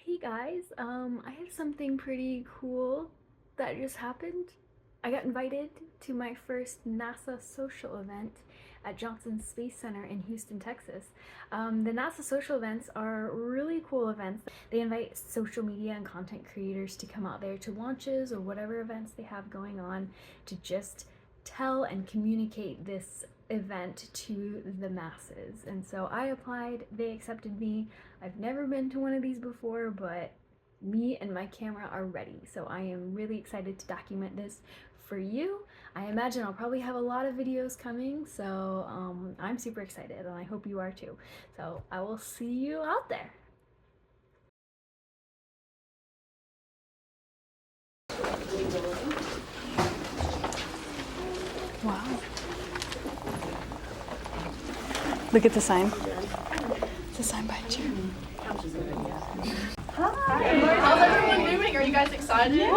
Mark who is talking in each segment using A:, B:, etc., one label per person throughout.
A: Hey guys, I have something pretty cool that just happened. I got invited to my first NASA social event at Johnson Space Center in Houston, Texas. The NASA social events are really cool events. They invite social media and content creators to come out there to launches or whatever events they have going on to just tell and communicate this event to the masses. And so I applied, they accepted me. I've never been to one of these before, but me and my camera are ready. So I am really excited to document this for you. I imagine I'll probably have a lot of videos coming, so I'm super excited and I hope you are too. So I will see you out there. Wow. Look at the sign. It's a sign behind you.
B: Hi. How's everyone doing? Are you guys excited? Yeah.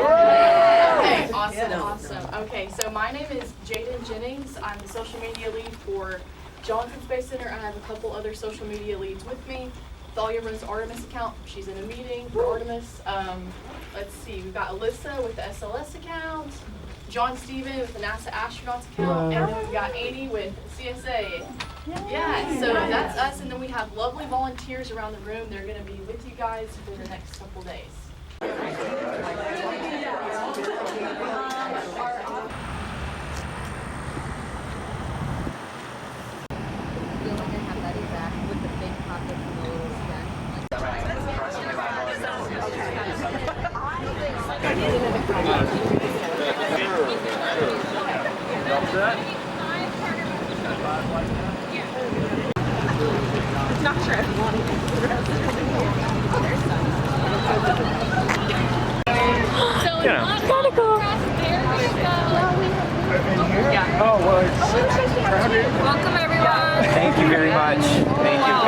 B: Okay, awesome. Okay, so my name is Jaden Jennings. I'm the social media lead for Johnson Space Center. I have a couple other social media leads with me. Thalia runs the Artemis account. She's in a meeting for Artemis. Let's see, we've got Alyssa with the SLS account, John Steven with the NASA Astronauts account, and then we've got Annie with CSA. Yeah, so that's us, and then we have lovely volunteers around the room. They're going to be with you guys for the next couple days. Not sure if you want to So gotta go. Yeah. Oh, well, welcome everyone.
C: Thank you very much. Thank you.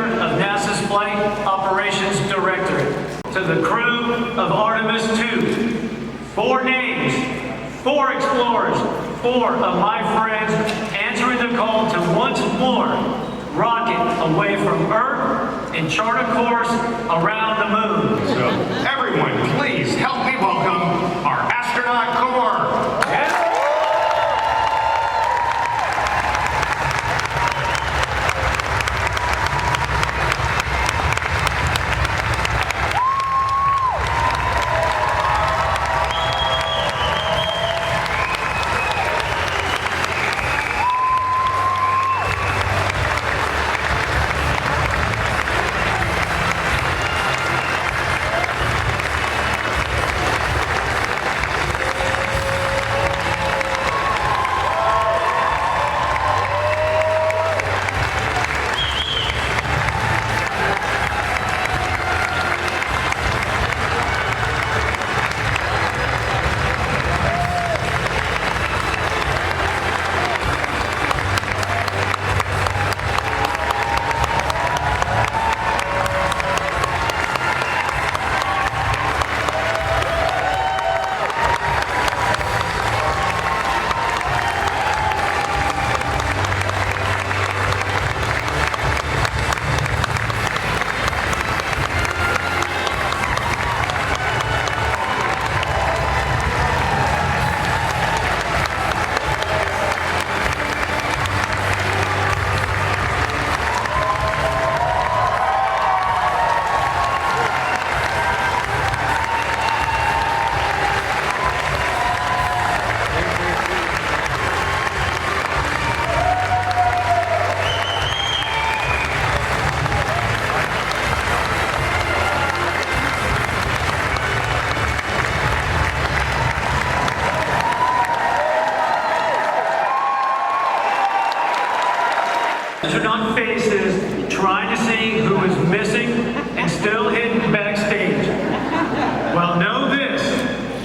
D: of NASA's Flight Operations Directorate. To the crew of Artemis II, 4 names, 4 explorers, 4 of my friends answering the call to once more rocket away from Earth and chart a course around the moon.
E: So everyone, please help me welcome our astronaut corps.
D: Yeah. Astronaut faces trying to see who is missing and still hidden backstage. Well, know this,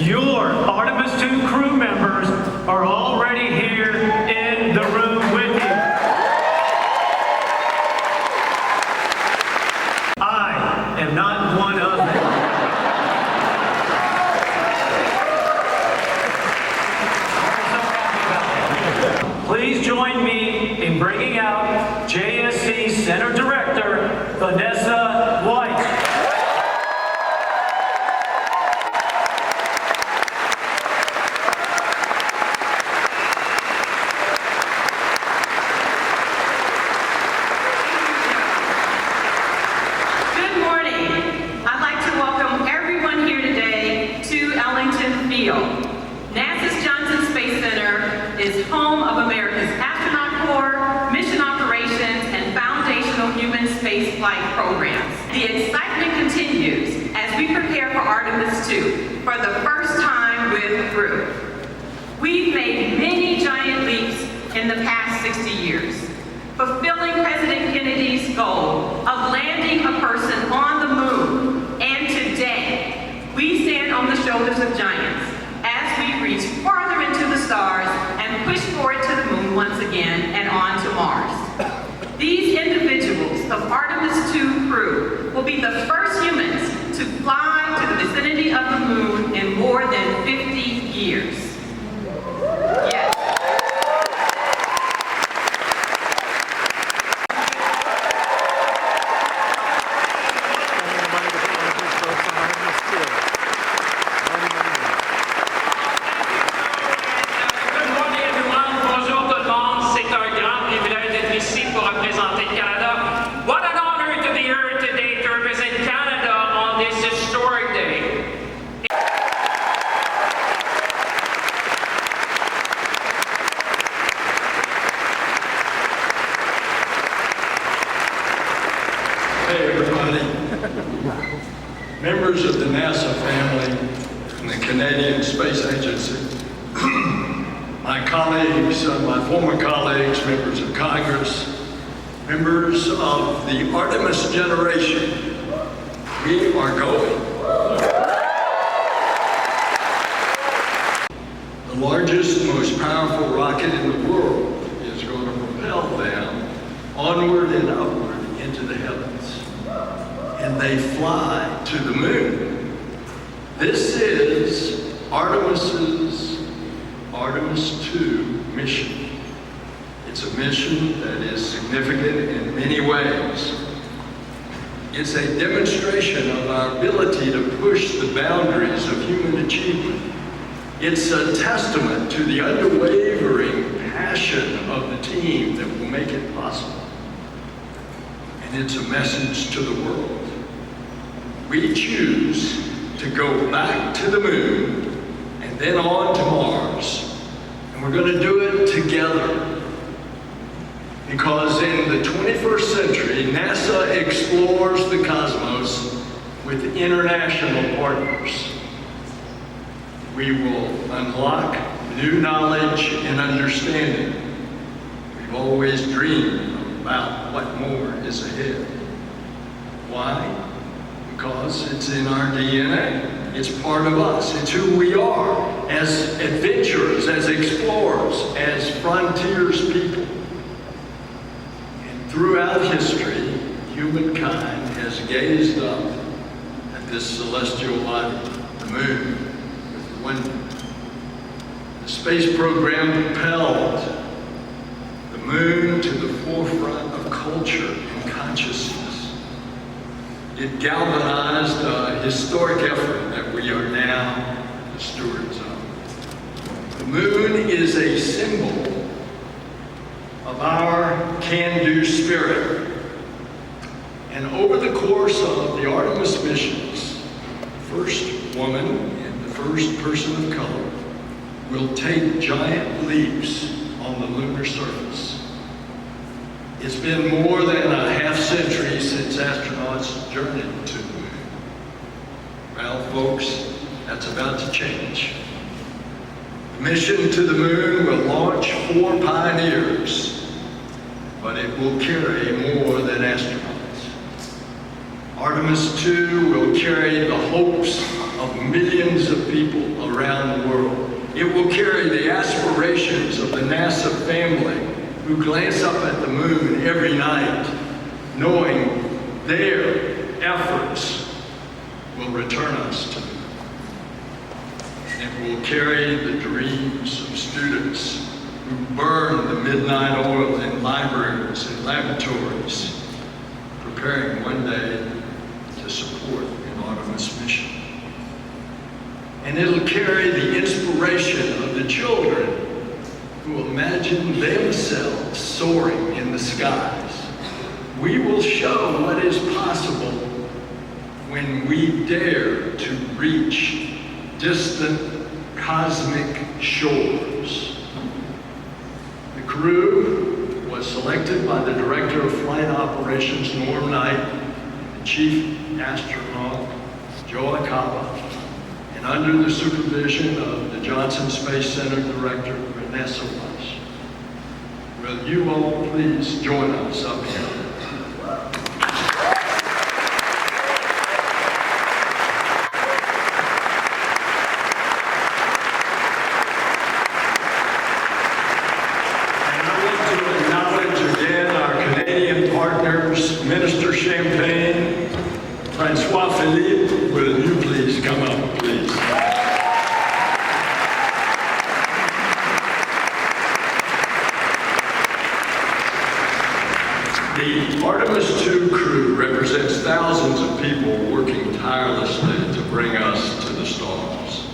D: your Artemis II crew members are already here in the room with you. I am not one of them. Please join me in bringing out JSC Center Director, Vanessa White.
F: Good morning. I'd like to welcome everyone here today to Ellington Field. NASA's Johnson Space Center is home of America's Astronaut Corps, Mission Operations, and Foundational Human Space Flight programs. The excitement continues as we prepare for Artemis II for the first time with crew. We've made many giant leaps in the past 60 years, fulfilling President Kennedy's goal of landing a person on the moon. And today, we stand on the shoulders of giants as we reach farther into the stars and push forward to the moon once again and on to Mars. These individuals of Artemis II crew will be the first humans to fly to the vicinity of the moon in more than 50 years. Yes.
G: Hey everybody, members of the NASA family and the Canadian Space Agency, my colleagues, my former colleagues, members of Congress, members of the Artemis generation, we are going. The largest, most powerful rocket in the world is going to propel them onward and upward into the heavens. and they fly to the moon. This is Artemis II mission. It's a mission that is significant in many ways. It's a demonstration of our ability to push the boundaries of human achievement. It's a testament to the unwavering passion of the team that will make it possible. And it's a message to the world. We choose to go back to the moon and then on to Mars. And we're going to do it together. Because in the 21st century, NASA explores the cosmos with international partners. We will unlock new knowledge and understanding. We've always dreamed about what more is ahead. Why? Because it's in our DNA. It's part of us. It's who we are as adventurers, as explorers, as frontiers people. And throughout history, humankind has gazed up at this celestial body, the moon, with wonder. The space program propelled the moon to the forefront of culture and consciousness. It galvanized a historic effort that we are now the stewards of. The moon is a symbol of our can-do spirit. And over the course of the Artemis missions, the first woman and the first person of color will take giant leaps on the lunar surface. It's been more than a half century since astronauts journeyed to the moon. Well, folks, that's about to change. The mission to the moon will launch 4 pioneers, but it will carry more than astronauts. Artemis II will carry the hopes of millions of people around the world. It will carry the aspirations of the NASA family who glance up at the moon every night, knowing their efforts will return us to the moon. It will carry the dreams of students who burn the midnight oil in libraries and laboratories, preparing one day to support an Artemis mission. And it'll carry the inspiration of the children who imagine themselves soaring in the skies. We will show what is possible when we dare to reach distant cosmic shores. The crew was selected by the Director of Flight Operations, Norm Knight, and the Chief Astronaut, Joe Acaba, and under the supervision of the Johnson Space Center Director, Vanessa Weiss. Will you all please join us up here? And I want to acknowledge again our Canadian partners, Minister Champagne, Francois Philippe. Will you please come up, please? The Artemis II crew represents thousands of people working tirelessly to bring us to the stars.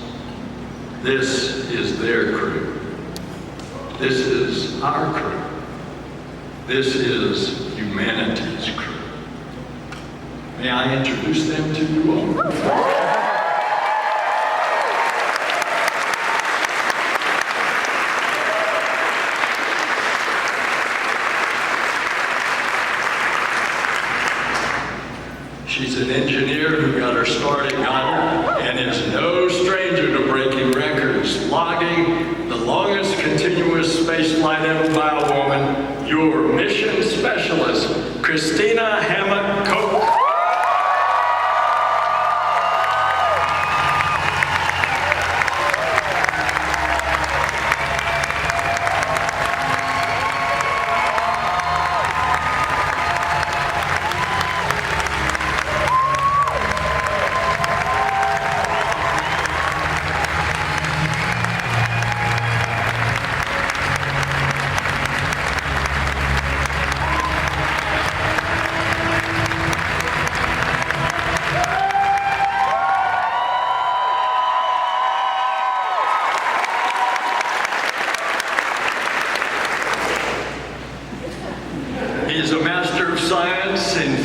G: This is their crew. This is our crew. This is humanity's crew. May I introduce them to you all? She's an engineer who got her start at Hangar and is no stranger to breaking records, logging the longest continuous space flight ever by a woman, your mission specialist, Christina Hammett-Koch.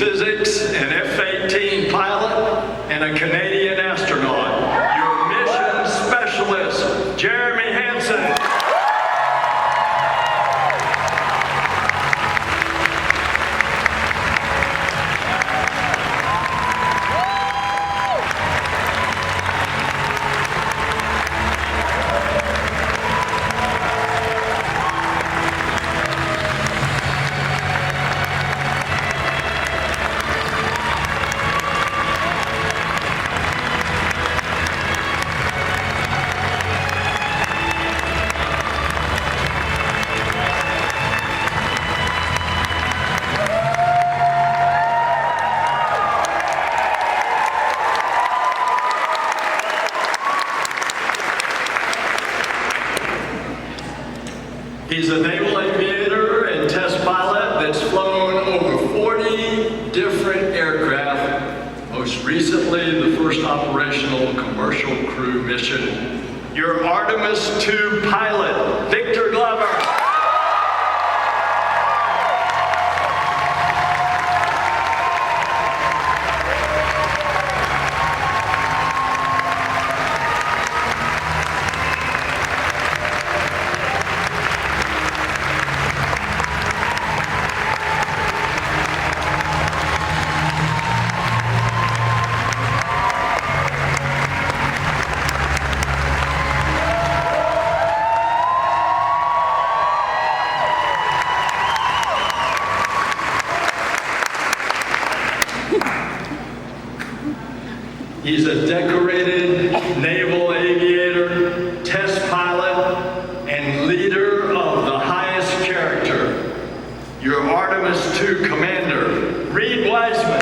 G: physics, an F-18 pilot, and a Canadian astronaut. Your mission specialist, Jeremy Hansen. He's a naval aviator and test pilot that's flown over 40 different aircraft, most recently the first operational commercial crew mission. Your Artemis II pilot, Victor Glover. He's a decorated naval aviator, test pilot, and leader of the highest character. Your Artemis II commander, Reed Wiseman.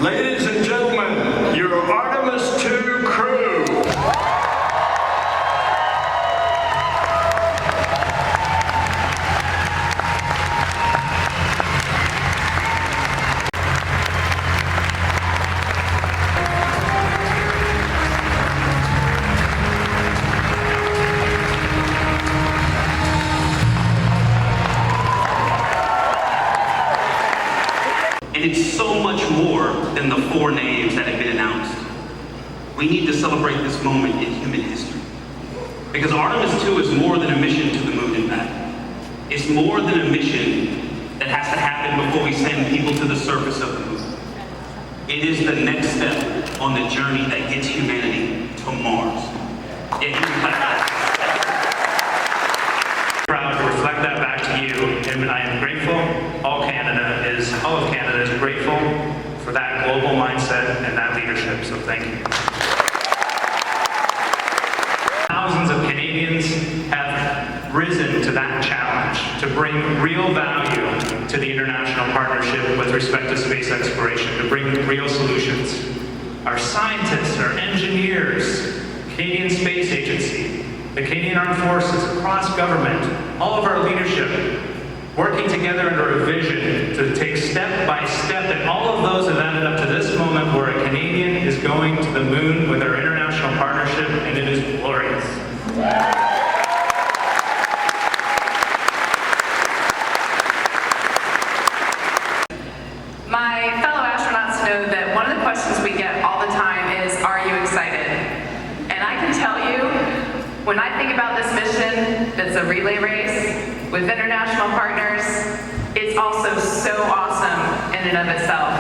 G: Ladies and gentlemen, your Artemis II crew.
H: And it's so much more than the 4 names that have been announced. We need to celebrate this moment in human history. Because Artemis II is more than a mission to the moon and back. It's more than a mission that has to happen before we send people to the surface of the moon. It is the next step on the journey that gets humanity to Mars.
D: Proud to reflect that back to you, and I am grateful. All of Canada is grateful for that global mindset and that leadership, so thank you. Thousands of Canadians have risen to that challenge to bring real value to the international partnership with respect to space exploration, to bring real solutions. Our scientists, our engineers, Canadian Space Agency, the Canadian Armed Forces, across government, all of our leadership, working together under a vision to take step by step, and all of those have ended up to this moment where a Canadian is going to the moon with our international partnership, and it is glorious.
F: My fellow astronauts know that one of the questions we get all the time is, are you excited? And I can tell you, when I think about this mission that's a relay race with international partners, it's also so awesome in and of itself.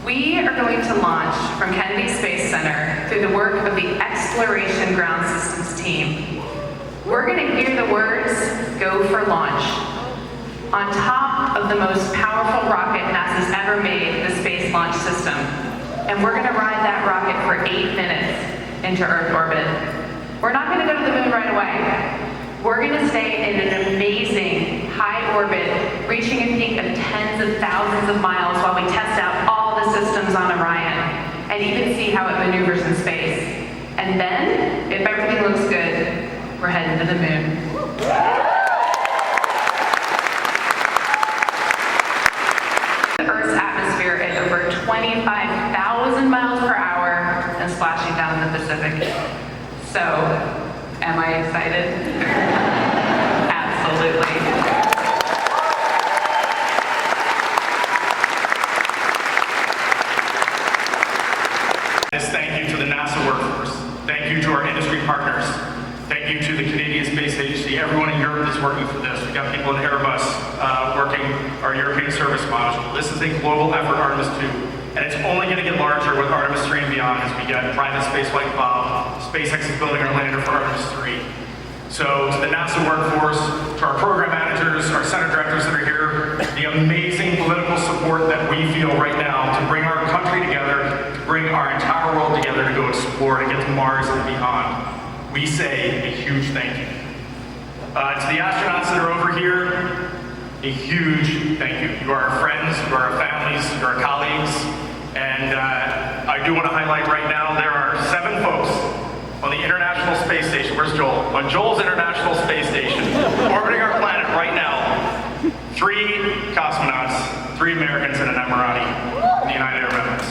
F: We are going to launch from Kennedy Space Center through the work of the Exploration Ground Systems team. We're going to hear the words, "Go for launch," on top of the most powerful rocket NASA's ever made, the Space Launch System. and we're gonna ride that rocket for 8 minutes into Earth orbit. We're not gonna go to the moon right away. We're gonna stay in an amazing high orbit, reaching a peak of tens of thousands of miles while we test out all the systems on Orion and even see how it maneuvers in space. And then, if everything looks good, we're heading to the moon. The Earth's atmosphere at over 25,000 miles per hour and splashing down in the Pacific. So, am I excited? Absolutely.
E: Thank you to the NASA workforce. Thank you to our industry partners. Thank you to the Canadian Space Agency, everyone in Europe that's working for this. We've got people in Airbus working our European service module. This is a global effort, Artemis II, and it's only going to get larger with Artemis 3 and beyond as we get private spaceflight involved. SpaceX is building our lander for Artemis 3. So to the NASA workforce, to our program managers, our center directors that are here, the amazing political support that we feel right now to bring our country together, to bring our entire world together to go explore, to get to Mars and beyond. We say a huge thank you. To the astronauts that are over here, a huge thank you. You are our friends, you are our families, you are our colleagues, and I do want to highlight right now, there are 7 folks on the International Space Station. Where's Joel? On Joel's International Space Station, orbiting our planet right now. 3 cosmonauts, 3 Americans, and an Emirati in the United Arab Emirates.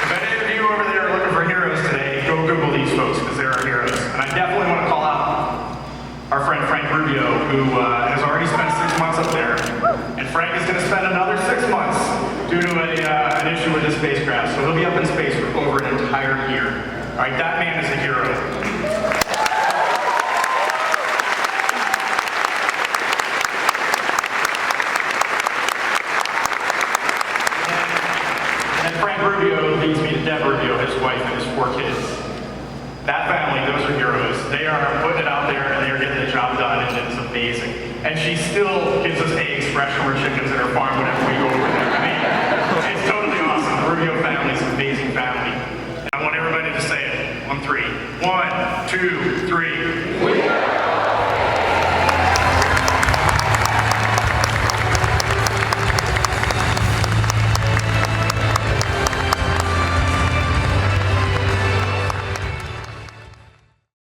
E: If any of you over there are looking for heroes today, go Google these folks, because there are heroes. And I definitely want to call out our friend Frank Rubio, who has already spent 6 months up there. And Frank is going to spend another 6 months due to an issue with his spacecraft. So he'll be up in space for over an entire year. All right, that man is a hero. And Frank Rubio leads me to Deb Rubio, his wife, and his 4 kids. That family, those are heroes. They are putting it out there and they are getting the job done, and it's amazing. And she still gives us eggs fresh from her chickens at her farm whenever we go over there. I mean, it's totally awesome. The Rubio family is an amazing family. And I want everybody to say it on 3. 1, 2, 3. We are